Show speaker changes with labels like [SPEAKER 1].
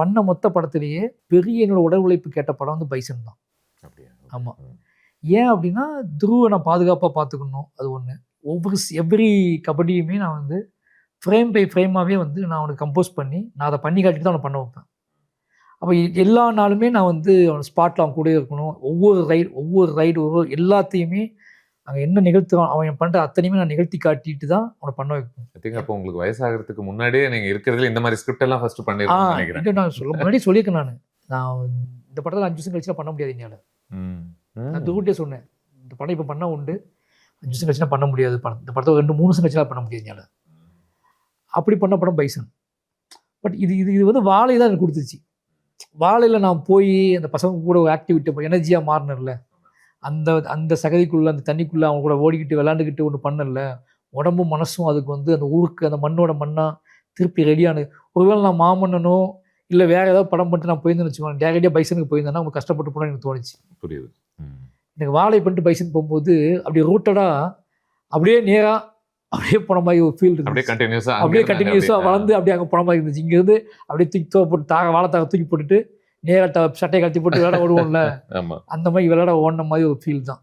[SPEAKER 1] பண்ண மொத்த படத்திலேயே பெரிய என்னோட உடல் உழைப்பு கேட்ட படம் வந்து பைசன் தான். ஆமாம். ஏன் அப்படின்னா துருவை நான் பாதுகாப்பாக பார்த்துக்கணும், அது ஒன்று. எவ்ரி கபடியுமே நான் வந்து ஃப்ரேம் பை ஃப்ரேமாகவே வந்து நான் அவனுக்கு கம்போஸ் பண்ணி நான் அதை பண்ணி காட்டிட்டு தான் அவனை பண்ண வைப்பேன். அப்போ எல்லா நாளுமே நான் வந்து அவன் ஸ்பாட்டில் அவன் கூட இருக்கணும். ஒவ்வொரு ரைடு எல்லாத்தையுமே அங்கே என்ன நிகழ்த்துவான் அவன் பண்ணுற அத்தனையுமே நான் நிகழ்த்தி காட்டிட்டு தான் அவனை பண்ண வைப்பேன்.
[SPEAKER 2] அப்போ உங்களுக்கு வயசாகிறதுக்கு முன்னாடியே நீங்கள் இருக்கிறதுல இந்த மாதிரி ஸ்கிரிப்ட் எல்லாம் ஃபர்ஸ்ட் பண்ணிருக்கேன்.
[SPEAKER 1] நான் முன்னாடி சொல்லியிருக்கேன். நான் இந்த படத்தில் 5 வருஷம் கழிச்சுலாம் பண்ண முடியாது என்னால். நான் துருட்டே சொன்னேன், இந்த படம் இப்போ பண்ணால் உண்டு, 5 வருஷம் கழிச்சுனா பண்ண முடியாது, இந்த படத்தை 2-3 வருஷம் கழிச்சுலாம் பண்ண முடியாது என்னால். அப்படி பண்ண படம் பைசன். பட் இது வந்து வாழை தான் எனக்கு கொடுத்துச்சு. வாழையில் நான் போய் அந்த பசங்க கூட ஒரு ஆக்டிவிட்டி எனர்ஜியாக மாறினல, அந்த சகதிக்குள்ளே அந்த தண்ணிக்குள்ளே அவங்க கூட ஓடிக்கிட்டு விளாண்டுக்கிட்டு ஒன்று பண்ணல, உடம்பும் மனசும் அதுக்கு வந்து அந்த ஊருக்கு அந்த மண்ணோட மண்ணாக திருப்பி ரெடியானது. ஒருவேளை நான் மாமன்னனோ இல்லை வேறு ஏதாவது படம் பண்ணிட்டு நான் போயிருந்தேன்னு வச்சுக்கோங்க, டேரக்டாக பைசனுக்கு போயிருந்தேன்னா அவங்க கஷ்டப்பட்டு போனால் எனக்கு தோணுச்சு.
[SPEAKER 2] புரியுது.
[SPEAKER 1] எனக்கு வாழை பண்ணிட்டு பைசன் போகும்போது அப்படியே ரூட்டடாக அப்படியே நேராக அப்படியே போன மாதிரி ஒரு ஃபீல் இருந்துச்சு. அப்படியே கண்டினியூஸாக வளர்ந்து அப்படியே அங்கே போன மாதிரி இருந்துச்சு. இங்கேருந்து அப்படியே தூக்கி போட்டு வாழைத்தாக தூக்கி போட்டுட்டு நேராக சட்டையை கட்டி போட்டு விளையாட ஓடுவோம்ல, அந்த மாதிரி விளையாட ஓடின மாதிரி ஒரு ஃபீல் தான்.